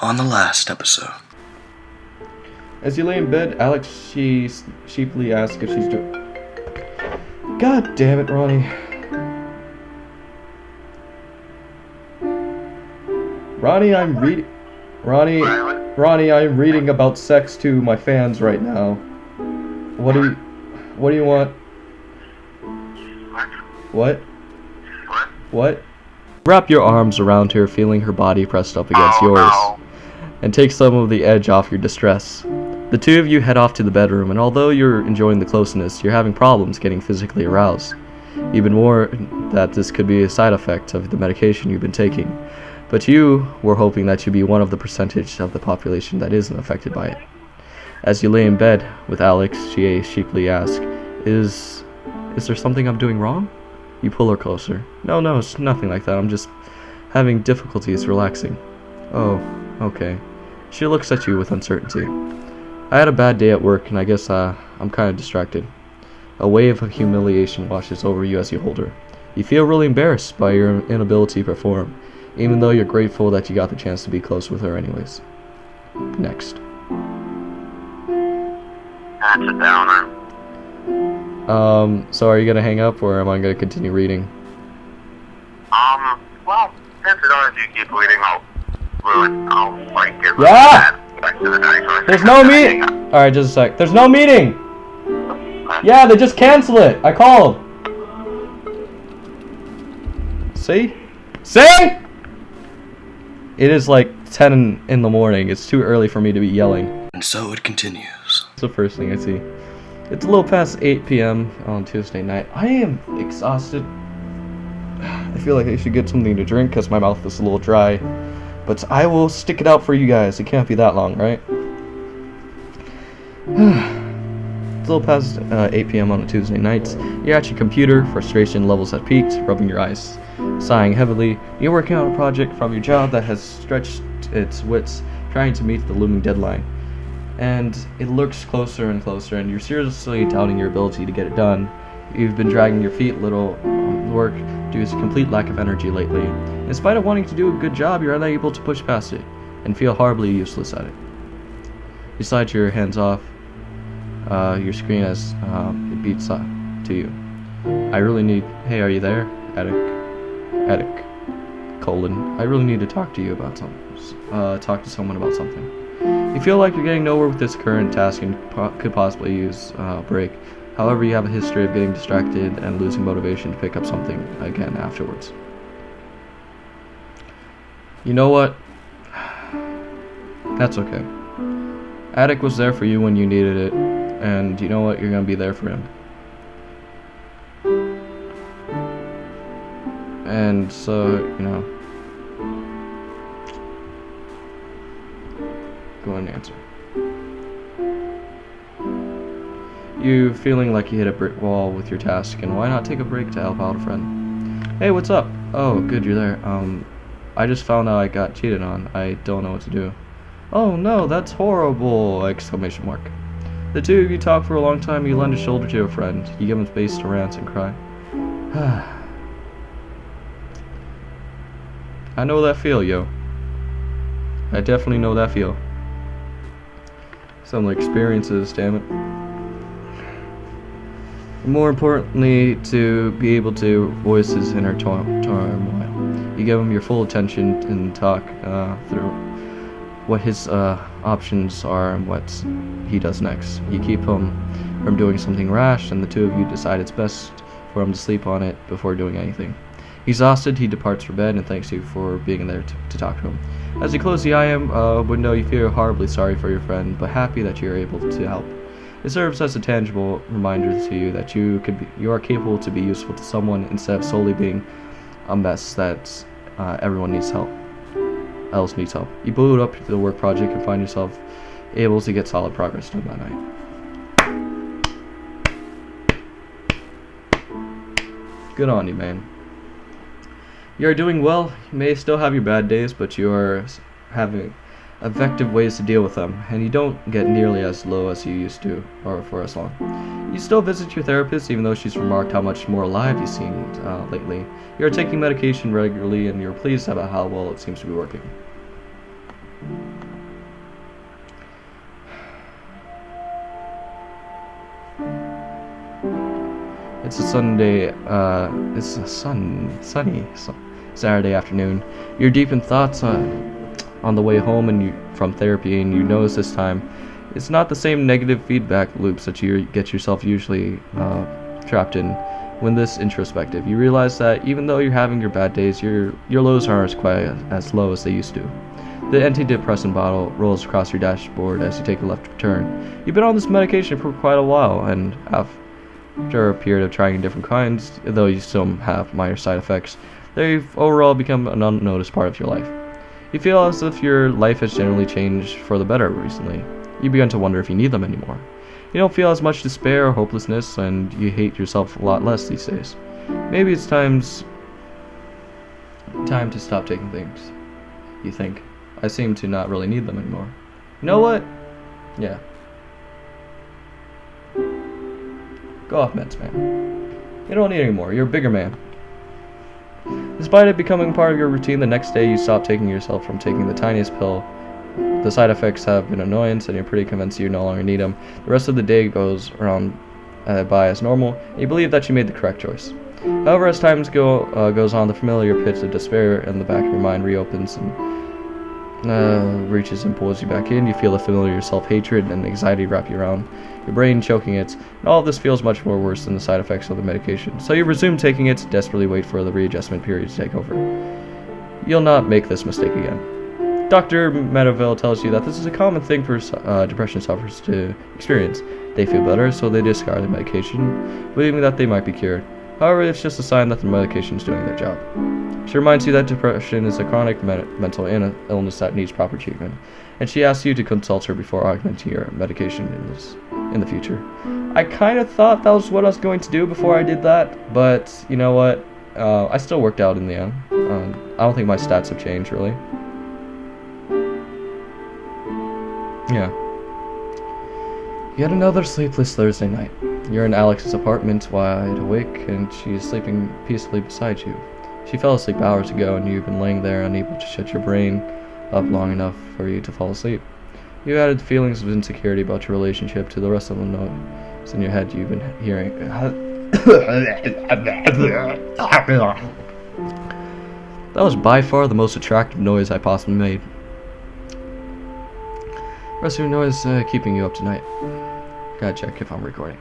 on the last episode. As you lay in bed, Alex, she sheepily asks if she's doing... God damn it, Ronnie. Ronnie, I'm reading about sex to my fans right now. What do you want? What? What? Wrap your arms around her, feeling her body pressed up against yours, and take some of the edge off your distress. The two of you head off to the bedroom, and although you're enjoying the closeness, you're having problems getting physically aroused. Even more that this could be a side effect of the medication you've been taking, but you were hoping that you'd be one of the percentage of the population that isn't affected by it. As you lay in bed with Alex, she sheepily asks, Is there something I'm doing wrong? You pull her closer. No, it's nothing like that. I'm just having difficulties relaxing. Oh, okay. She looks at you with uncertainty. I had a bad day at work, and I guess I'm kind of distracted. A wave of humiliation washes over you as you hold her. You feel really embarrassed by your inability to perform, even though you're grateful that you got the chance to be close with her anyways. Next. That's a downer. So are you gonna hang up, or am I gonna continue reading? Well, chances are if you keep reading, I'll get rid of Yeah! that back to the dinosaurs. There's no meeting! Alright, just a sec. There's no meeting! Yeah, they just cancel it! I called! See? See? It is like 10 in the morning. It's too early for me to be yelling. And so it continues. That's the first thing I see. It's a little past 8 p.m. on Tuesday night. I am exhausted. I feel like I should get something to drink because my mouth is a little dry. But I will stick it out for you guys. It can't be that long, right? It's a little past 8 p.m. on a Tuesday night. You're at your computer, frustration levels have peaked, rubbing your eyes. Sighing heavily, you're working on a project from your job that has stretched its wits, trying to meet the looming deadline. And it looks closer and closer, and you're seriously doubting your ability to get it done. You've been dragging your feet little on work due to complete lack of energy lately. In spite of wanting to do a good job, you're unable to push past it, and feel horribly useless at it. You slide your hands off your screen as it beeps to you. I really need... Hey, are you there? Attic. I really need to talk to you about something. Talk to someone about something. You feel like you're getting nowhere with this current task and could possibly use a break. However, you have a history of getting distracted and losing motivation to pick up something again afterwards. You know what? That's okay. Attic was there for you when you needed it, and you know what? You're gonna be there for him. And so, you know, go ahead and answer. You feeling like you hit a brick wall with your task, and why not take a break to help out a friend? Hey, what's up? Oh, good, you're there. I just found out I got cheated on. I don't know what to do. Oh no, that's horrible! Exclamation mark. The two of you talk for a long time. You lend a shoulder to a friend. You give him space to rant and cry. I know that feel, yo. I definitely know that feel. Some experiences, damn it. More importantly, to be able to voice his inner turmoil. You give him your full attention and talk through what his options are and what he does next. You keep him from doing something rash, and the two of you decide it's best for him to sleep on it before doing anything. Exhausted, he departs for bed and thanks you for being there to talk to him. As you close the window, you feel horribly sorry for your friend, but happy that you're able to help. It serves as a tangible reminder to you that you are capable to be useful to someone instead of solely being a mess that everyone else needs help. You boot up the work project and find yourself able to get solid progress done that night. Good on you, man. You are doing well. You may still have your bad days, but you are having effective ways to deal with them, and you don't get nearly as low as you used to, or for as long. You still visit your therapist, even though she's remarked how much more alive you seemed lately. You are taking medication regularly, and you're pleased about how well it seems to be working. It's a sunny Saturday afternoon. You're deep in thoughts on the way home from therapy, and you notice this time it's not the same negative feedback loops that you get yourself usually trapped in. When this introspective, you realize that even though you're having your bad days, your lows aren't quite as low as they used to. The antidepressant bottle rolls across your dashboard as you take a left turn. You've been on this medication for quite a while, and after a period of trying different kinds, though you still have minor side effects, they've overall become an unnoticed part of your life. You feel as if your life has generally changed for the better recently. You begin to wonder if you need them anymore. You don't feel as much despair or hopelessness, and you hate yourself a lot less these days. Maybe it's time to stop taking things. You think, I seem to not really need them anymore. You know what? Yeah. Go off meds, man. You don't need any more. You're a bigger man. Despite it becoming part of your routine, the next day you stop taking yourself from taking the tiniest pill. The side effects have been annoyance, and you're pretty convinced you no longer need them. The rest of the day goes around by as normal, and you believe that you made the correct choice. However, as time goes on, the familiar pit of despair in the back of your mind reopens and reaches and pulls you back in. You feel the familiar self-hatred and anxiety wrap you around your brain, choking it, and all of this feels much more worse than the side effects of the medication. So you resume taking it, desperately wait for the readjustment period to take over. You'll not make this mistake again. Dr. Medeville tells you that this is a common thing for depression sufferers to experience. They feel better, so they discard the medication, believing that they might be cured. However, it's just a sign that the medication is doing their job. She reminds you that depression is a chronic mental illness that needs proper treatment, and she asks you to consult her before augmenting your medication in the future. I kind of thought that was what I was going to do before I did that, but you know what? I still worked out in the end. I don't think my stats have changed, really. Yeah. Yet another sleepless Thursday night. You're in Alex's apartment, wide awake, and she is sleeping peacefully beside you. She fell asleep hours ago, and you've been laying there unable to shut your brain up long enough for you to fall asleep. You added feelings of insecurity about your relationship to the rest of the noise in your head you've been hearing. That was by far the most attractive noise I possibly made. Rest of your noise keeping you up tonight. Gotta check if I'm recording.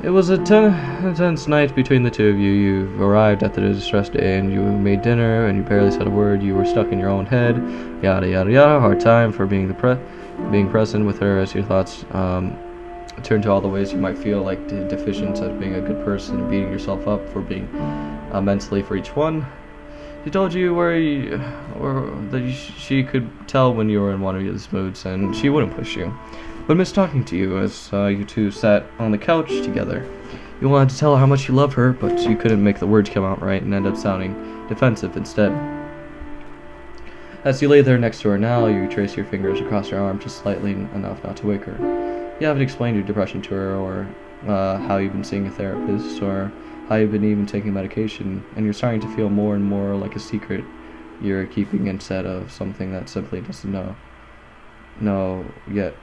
It was a tense night between the two of you. You arrived at the distressed day and you made dinner and you barely said a word. You were stuck in your own head. Yada yada yada. Hard time for being present with her as your thoughts turn to all the ways you might feel like deficient at being a good person and beating yourself up for being mentally for each one. She told you that she could tell when you were in one of these moods, and she wouldn't push you, but missed talking to you as you two sat on the couch together. You wanted to tell her how much you love her, but you couldn't make the words come out right and ended up sounding defensive instead. As you lay there next to her now, you trace your fingers across her arm just slightly enough not to wake her. You haven't explained your depression to her, or how you've been seeing a therapist, or how you've been even taking medication, and you're starting to feel more and more like a secret you're keeping instead of something that simply doesn't know yet.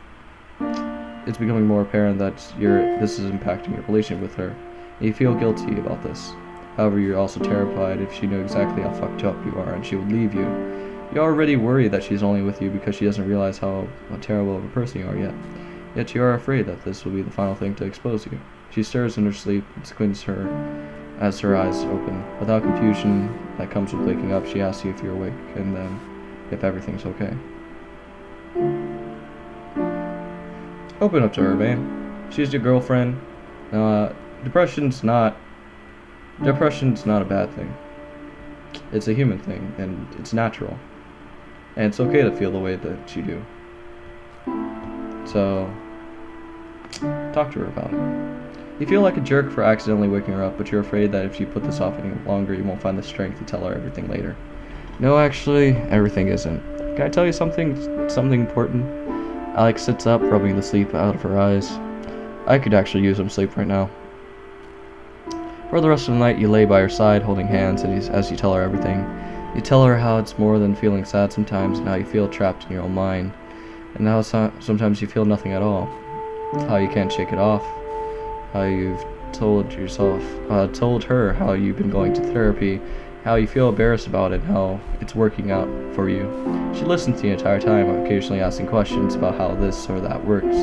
It's becoming more apparent that this is impacting your relationship with her, and you feel guilty about this. However, you're also terrified if she knew exactly how fucked up you are and she would leave you. You're already worried that she's only with you because she doesn't realize how terrible of a person you are yet. Yet you are afraid that this will be the final thing to expose you. She stirs in her sleep and squints as her eyes open. Without confusion that comes with waking up, she asks you if you're awake and then if everything's okay. Open up to her, man. She's your girlfriend. Depression's not a bad thing. It's a human thing, and it's natural. And it's okay to feel the way that you do. So, talk to her about it. You feel like a jerk for accidentally waking her up, but you're afraid that if you put this off any longer, you won't find the strength to tell her everything later. No, actually, everything isn't. Can I tell you something important? Alex sits up, rubbing the sleep out of her eyes. I could actually use some sleep right now. For the rest of the night, you lay by her side, holding hands as you tell her everything. You tell her how it's more than feeling sad sometimes, and how you feel trapped in your own mind, and how sometimes you feel nothing at all. How you can't shake it off. How you've told her how you've been going to therapy, how you feel embarrassed about it, and how it's working out for you. She listens the entire time, occasionally asking questions about how this or that works,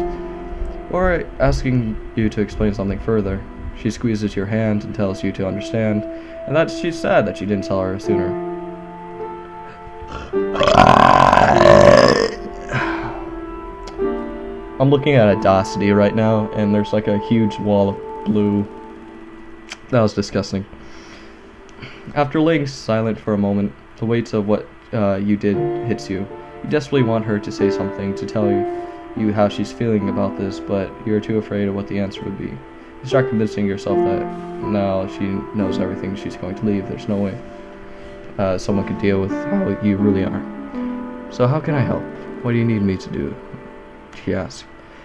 or asking you to explain something further. She squeezes your hand and tells you to understand, and that she's sad that you didn't tell her sooner. I'm looking at Audacity right now, and there's like a huge wall of blue. That was disgusting. After laying silent for a moment, the weight of what you did hits you. You desperately want her to say something, to tell you how she's feeling about this, but you're too afraid of what the answer would be. You start convincing yourself that now she knows everything, she's going to leave. There's no way someone could deal with how you really are. So how can I help? What do you need me to do? She asks.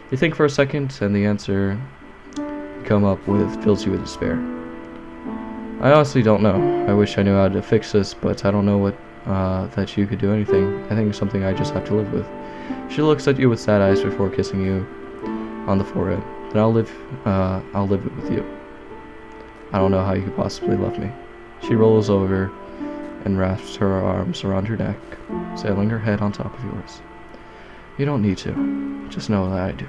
You think for a second, and the answer you come up with fills you with despair. I honestly don't know. I wish I knew how to fix this, but I don't know what that you could do anything. I think it's something I just have to live with. She looks at you with sad eyes before kissing you on the forehead. Then I'll live it with you. I don't know how you could possibly love me. She rolls over and wraps her arms around your neck, settling her head on top of yours. You don't need to. Just know that I do.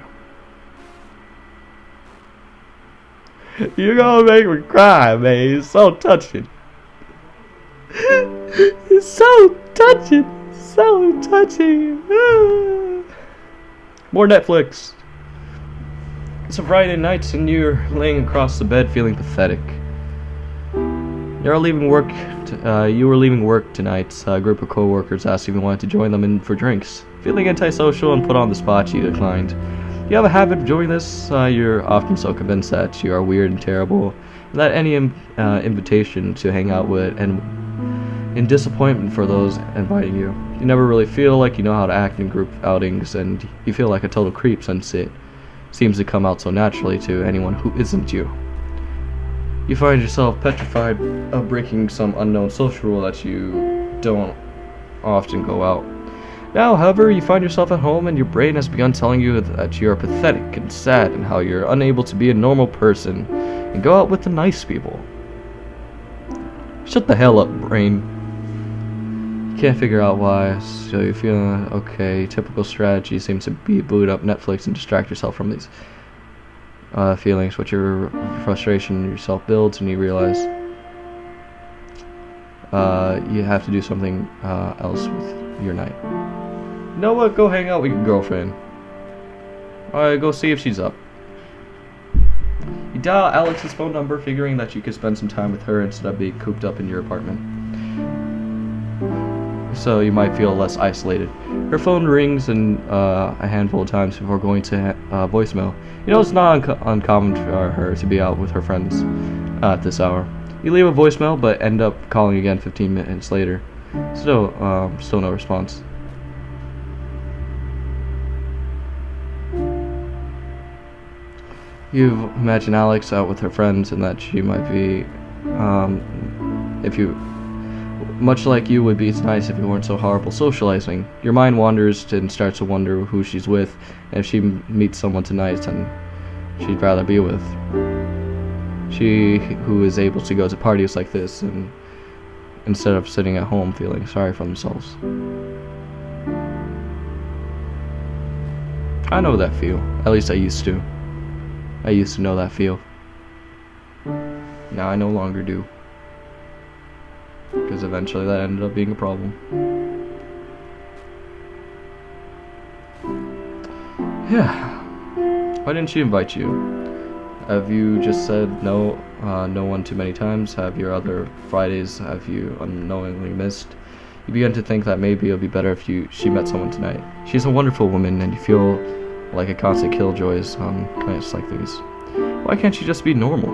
You're gonna make me cry, man. It's so touching. It's so touching. So touching. More Netflix. It's a Friday night and you're laying across the bed feeling pathetic. You were leaving work tonight. A group of co-workers asked if you wanted to join them in for drinks. Feeling antisocial and put on the spot, you declined. You have a habit of doing this. You're often so convinced that you are weird and terrible, and that any invitation to hang out would end in disappointment for those inviting you. You never really feel like you know how to act in group outings, and you feel like a total creep since it seems to come out so naturally to anyone who isn't you. You find yourself petrified of breaking some unknown social rule that you don't often go out. Now, however, you find yourself at home and your brain has begun telling you that you're pathetic and sad and how you're unable to be a normal person and go out with the nice people. Shut the hell up, brain. You can't figure out why, so you're feeling okay. Typical strategy seems to be boot up Netflix and distract yourself from these feelings, but your frustration in yourself builds and you realize you have to do something else with your night. You know what? Go hang out with your girlfriend. Alright, go see if she's up. You dial Alex's phone number, figuring that you could spend some time with her instead of being cooped up in your apartment. So you might feel less isolated. Her phone rings a handful of times before going to voicemail. You know it's not uncommon for her to be out with her friends at this hour. You leave a voicemail, but end up calling again 15 minutes later. Still no response. You imagine Alex out with her friends and that she might be, much like you would be nice if you weren't so horrible socializing. Your mind wanders and starts to wonder who she's with, and if she meets someone tonight and she'd rather be with. She who is able to go to parties like this and instead of sitting at home feeling sorry for themselves. I know that feel. At least I used to. I used to know that feel. Now I no longer do. Because eventually that ended up being a problem. Yeah. Why didn't she invite you? Have you just said no one too many times? Have your other Fridays have you unknowingly missed? You begin to think that maybe it would be better if she met someone tonight. She's a wonderful woman and you feel like a constant killjoys on nights like these. Why can't she just be normal?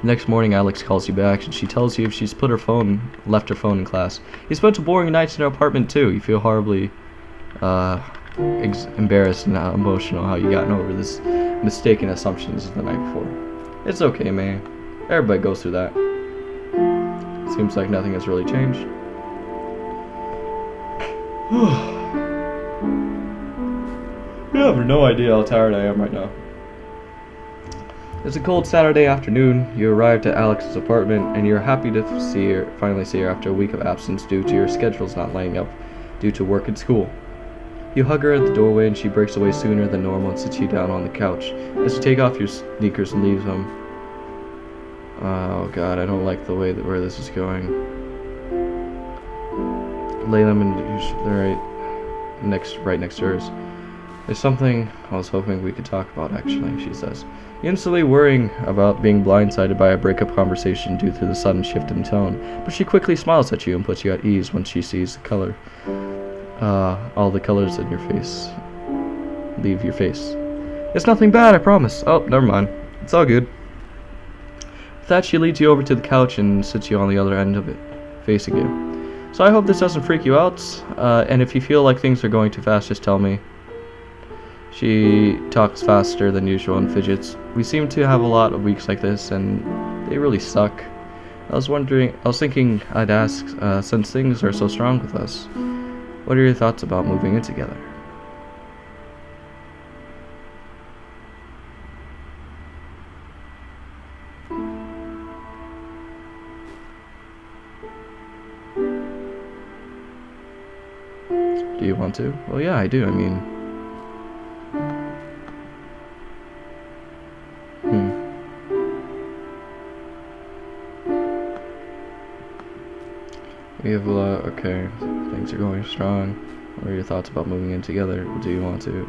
The next morning, Alex calls you back and she tells you if she's left her phone in class. You spent a boring night in her apartment too. You feel horribly embarrassed and emotional how you gotten over this mistaken assumptions the night before. It's okay, man. Everybody goes through that. Seems like nothing has really changed. You have no idea how tired I am right now. It's a cold Saturday afternoon. You arrived at Alex's apartment, and you're happy to finally see her after a week of absence due to your schedules not lining up due to work and school. You hug her at the doorway, and she breaks away sooner than normal and sits you down on the couch as you take off your sneakers and leave them. Oh god, I don't like the way where this is going. Lay them in right next to hers. There's something I was hoping we could talk about, actually, she says, instantly worrying about being blindsided by a breakup conversation due to the sudden shift in tone, but she quickly smiles at you and puts you at ease when she sees the color. All the colors in your face. Leave your face. It's nothing bad, I promise. Oh, never mind. It's all good. With that, she leads you over to the couch and sits you on the other end of it, facing you. So I hope this doesn't freak you out, and if you feel like things are going too fast, just tell me. She talks faster than usual and fidgets. We seem to have a lot of weeks like this, and they really suck. I was thinking I'd ask, since things are so strong with us, what are your thoughts about moving in together? Do you want to? Well, yeah, I do. I mean... We have a lot, okay, things are going strong. What are your thoughts about moving in together? Do you want to?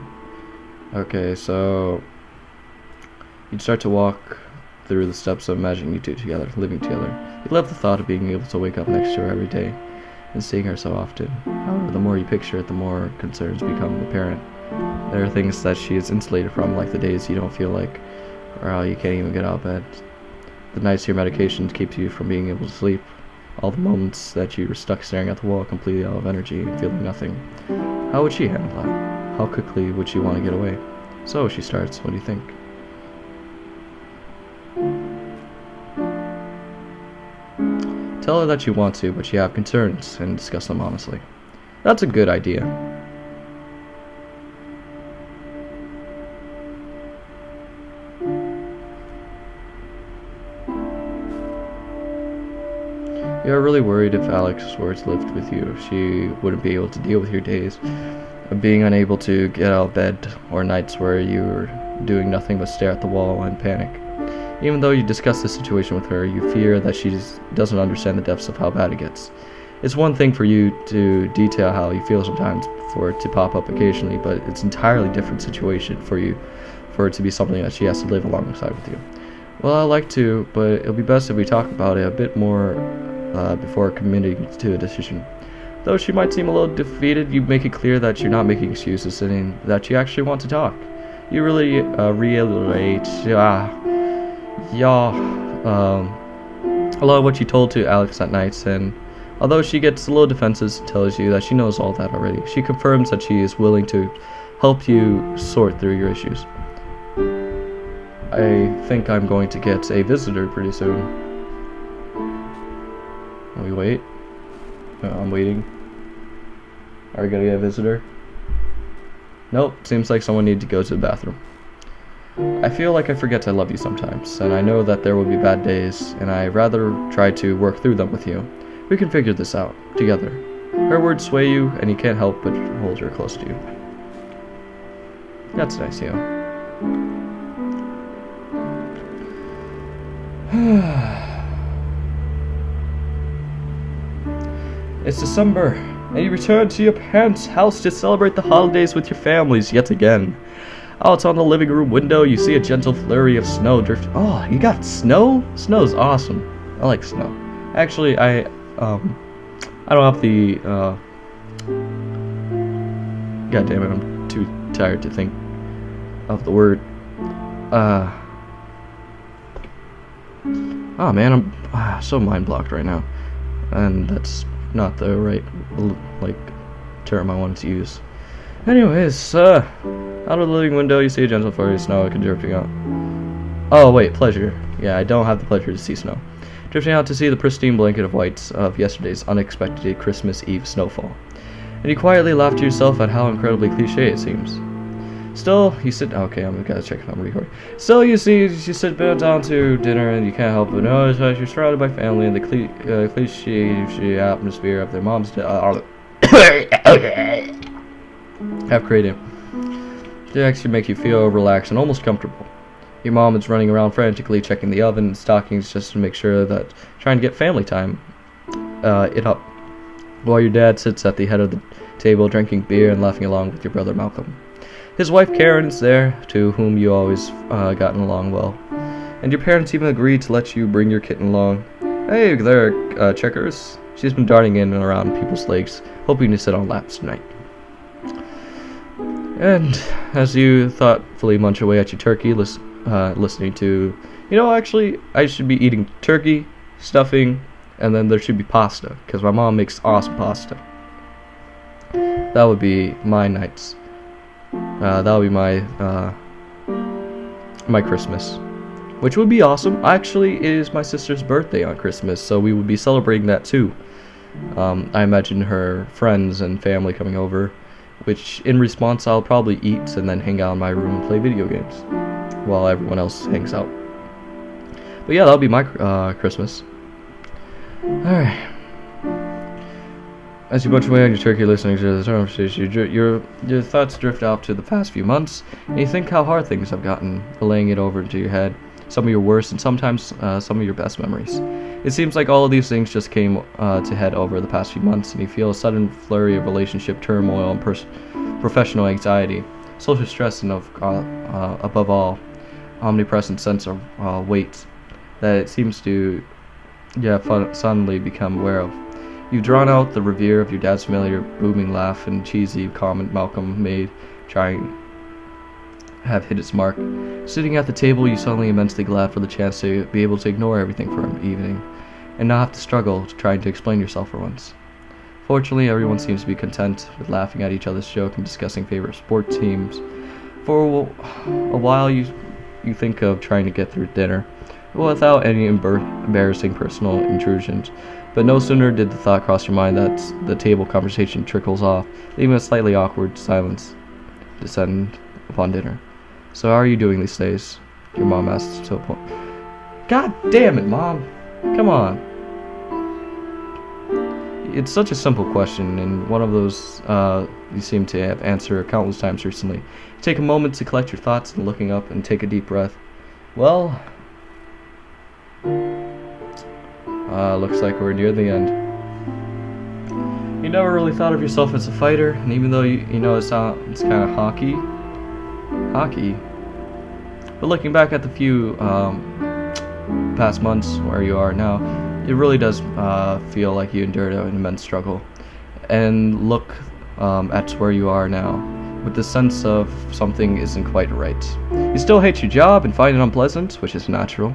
Okay, so you'd start to walk through the steps of imagining you two together, living together. You love the thought of being able to wake up next to her every day and seeing her so often. However, the more you picture it, the more concerns become apparent. There are things that she is insulated from, like the days you don't feel like, or how you can't even get out of bed. The nights your medication keeps you from being able to sleep. All the moments that you were stuck staring at the wall completely out of energy and feeling nothing. How would she handle that? How quickly would she want to get away? So she starts, what do you think? Tell her that you want to, but you have concerns, and discuss them honestly. That's a good idea. You are really worried if Alex were to live with you, she wouldn't be able to deal with your days of being unable to get out of bed, or nights where you were doing nothing but stare at the wall and panic. Even though you discuss the situation with her, you fear that she doesn't understand the depths of how bad it gets. It's one thing for you to detail how you feel sometimes for it to pop up occasionally, but it's an entirely different situation for it to be something that she has to live alongside with you. Well, I'd like to, but it'll be best if we talk about it a bit more before committing to a decision. Though she might seem a little defeated, you make it clear that you're not making excuses and that you actually want to talk. You really reiterate a lot of what you told to Alex that night, and although she gets a little defensive, tells you that she knows all that already. She confirms that she is willing to help you sort through your issues. I think I'm going to get a visitor pretty soon. We wait. I'm waiting. Are we gonna get a visitor? Nope, seems like someone needed to go to the bathroom. I feel like I forget I love you sometimes, and I know that there will be bad days, and I'd rather try to work through them with you. We can figure this out, together. Her words sway you, and you can't help but hold her close to you. That's nice, you. It's December, and you return to your parents' house to celebrate the holidays with your families yet again. Out on the living room window, you see a gentle flurry of snow drift. Oh, you got snow? Snow's awesome. I like snow. Actually, I don't have the, God damn it, I'm too tired to think of the word. Oh man, I'm so mind blocked right now. And that's not the right, term I wanted to use. Anyways, out of the living window, you see a gentle flurry of snow drifting out. Oh, wait, pleasure. Yeah, I don't have the pleasure to see snow. Drifting out to see the pristine blanket of whites of yesterday's unexpected Christmas Eve snowfall. And you quietly laugh to yourself at how incredibly cliché it seems. Still, you sit. Okay, I'm gonna check if I'm recording. Still, you sit down to dinner, and you can't help but notice that you're surrounded by family and the cliche atmosphere of their mom's have created. They actually make you feel relaxed and almost comfortable. Your mom is running around frantically checking the oven and stockings just to make sure that trying to get family time it up, while your dad sits at the head of the table drinking beer and laughing along with your brother Malcolm. His wife Karen is there, to whom you always gotten along well, and your parents even agreed to let you bring your kitten along. Hey there, Checkers. She's been darting in and around people's legs, hoping to sit on laps tonight. And as you thoughtfully munch away at your turkey, listening to, actually, I should be eating turkey, stuffing, and then there should be pasta, because my mom makes awesome pasta. That would be my nights. That would be my Christmas, which would be awesome. Actually, it is my sister's birthday on Christmas, so we would be celebrating that too. I imagine her friends and family coming over, which in response I'll probably eat and then hang out in my room and play video games while everyone else hangs out. But yeah, that'll be my Christmas. Alright. As you bunch away on your turkey listening to the conversation, your thoughts drift off to the past few months, and you think how hard things have gotten, laying it over into your head, some of your worst and sometimes some of your best memories. It seems like all of these things just came to head over the past few months, and you feel a sudden flurry of relationship turmoil and professional anxiety, social stress, and above all, omnipresent sense of weight that it seems to suddenly become aware of. You've drawn out the revere of your dad's familiar booming laugh and cheesy comment Malcolm made, trying have hit its mark. Sitting at the table, you suddenly immensely glad for the chance to be able to ignore everything for an evening, and not have to struggle trying to explain yourself for once. Fortunately, everyone seems to be content with laughing at each other's joke and discussing favorite sport teams. For a while, you think of trying to get through dinner, without any embarrassing personal intrusions. But no sooner did the thought cross your mind that the table conversation trickles off, leaving a slightly awkward silence descend upon dinner. So how are you doing these days? Your mom asked to a point. God damn it, Mom! Come on! It's such a simple question, and one of those you seem to have answered countless times recently. Take a moment to collect your thoughts and looking up and take a deep breath. Well, looks like we're near the end. You never really thought of yourself as a fighter, and even though you know it's kind of hockey. But looking back at the few past months where you are now, it really does feel like you endured an immense struggle. And look at where you are now, with the sense of something isn't quite right. You still hate your job and find it unpleasant, which is natural.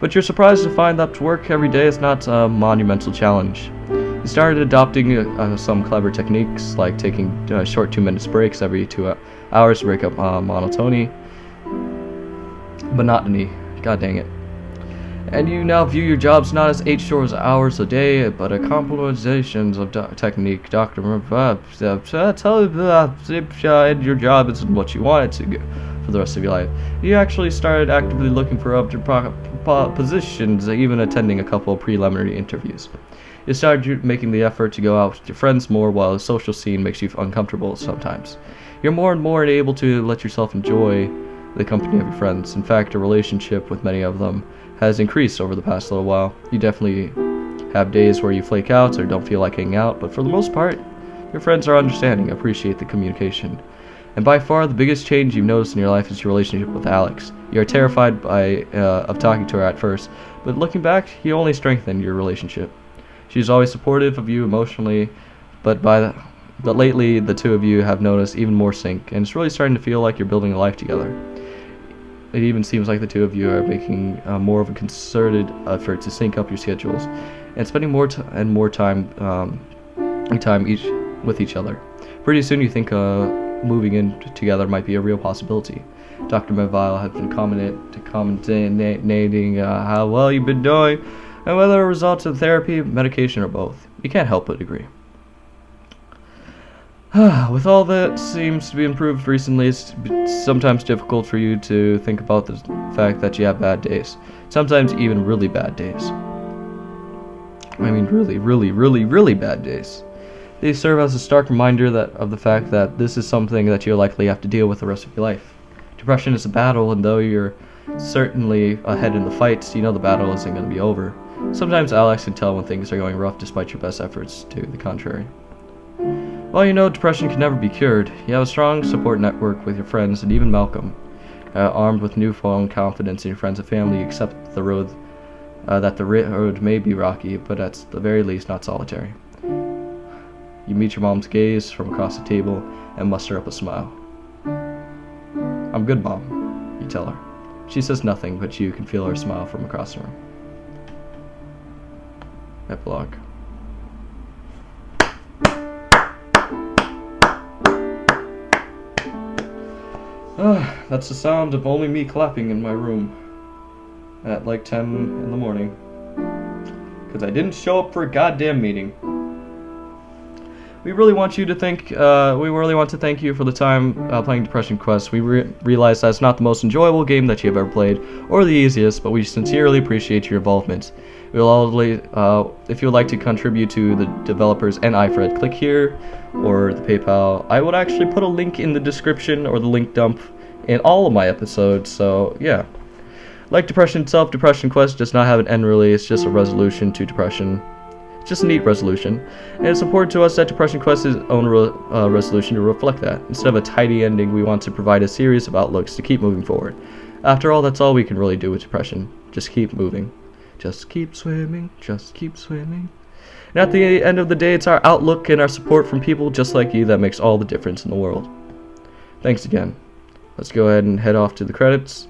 But you're surprised to find that work every day is not a monumental challenge. You started adopting some clever techniques, like taking short 2-minute breaks every 2 hours to break up monotony. Monotony, god dang it. And you now view your jobs not as 8 short hours a day, but a complementations of technique. And your job isn't what you want it to go for the rest of your life. You actually started actively looking for other positions, even attending a couple of preliminary interviews. You started making the effort to go out with your friends more, while the social scene makes you uncomfortable sometimes. You're more and more able to let yourself enjoy the company of your friends. In fact, a relationship with many of them has increased over the past little while. You definitely have days where you flake out or don't feel like hanging out, but for the most part, your friends are understanding, appreciate the communication. And by far the biggest change you've noticed in your life is your relationship with Alex. You are terrified of talking to her at first, but looking back, you only strengthened your relationship. She's always supportive of you emotionally, but lately the two of you have noticed even more sync, and it's really starting to feel like you're building a life together. It even seems like the two of you are making more of a concerted effort to sync up your schedules and spending more time with each other. Pretty soon you think moving in together might be a real possibility. Dr. Melville has been commenting how well you've been doing and whether it results in therapy, medication, or both. You can't help but agree. With all that seems to be improved recently, it's sometimes difficult for you to think about the fact that you have bad days. Sometimes even really bad days. I mean really bad days. They serve as a stark reminder of the fact that this is something that you'll likely have to deal with the rest of your life. Depression is a battle, and though you're certainly ahead in the fight, you know the battle isn't going to be over. Sometimes Alex can tell when things are going rough despite your best efforts to the contrary. Well, you know, depression can never be cured. You have a strong support network with your friends and even Malcolm. Armed with newfound confidence in your friends and family, you accept that the road may be rocky, but at the very least not solitary. You meet your mom's gaze from across the table and muster up a smile. "I'm good, Mom," you tell her. She says nothing, but you can feel her smile from across the room. Epilogue. That's the sound of only me clapping in my room at like 10 in the morning. Because I didn't show up for a goddamn meeting. We really want to thank you for the time playing Depression Quest. We realize that it's not the most enjoyable game that you have ever played, or the easiest, but we sincerely appreciate your involvement. If you would like to contribute to the developers and iFred, click here or the PayPal. I would actually put a link in the description or the link dump in all of my episodes, so yeah. Like Depression itself, Depression Quest does not have an end really, it's just a resolution to depression. It's just a neat resolution, and it's important to us that Depression Quest's own resolution to reflect that. Instead of a tidy ending, we want to provide a series of outlooks to keep moving forward. After all, that's all we can really do with depression. Just keep moving. Just keep swimming, just keep swimming. And at the end of the day, it's our outlook and our support from people just like you that makes all the difference in the world. Thanks again. Let's go ahead and head off to the credits.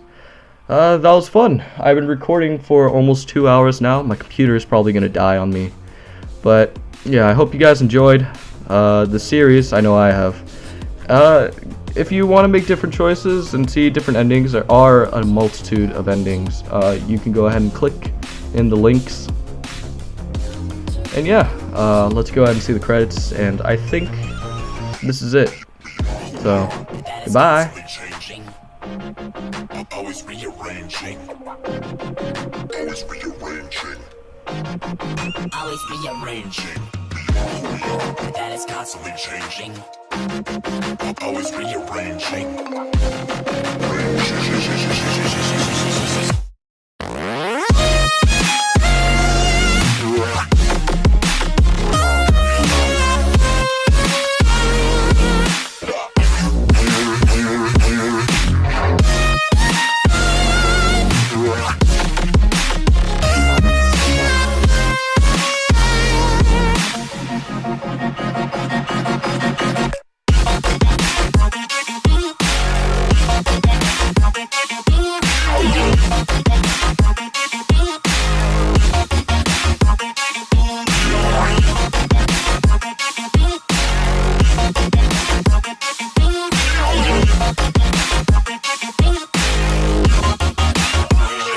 That was fun. I've been recording for almost 2 hours now. My computer is probably going to die on me. But yeah, I hope you guys enjoyed the series. I know I have. If you want to make different choices and see different endings, there are a multitude of endings. You can go ahead and click in the links. And yeah, let's go ahead and see the credits. And I think this is it. So, goodbye. Always rearranging. Always rearranging. Always rearranging. That is constantly changing. Always rearranging.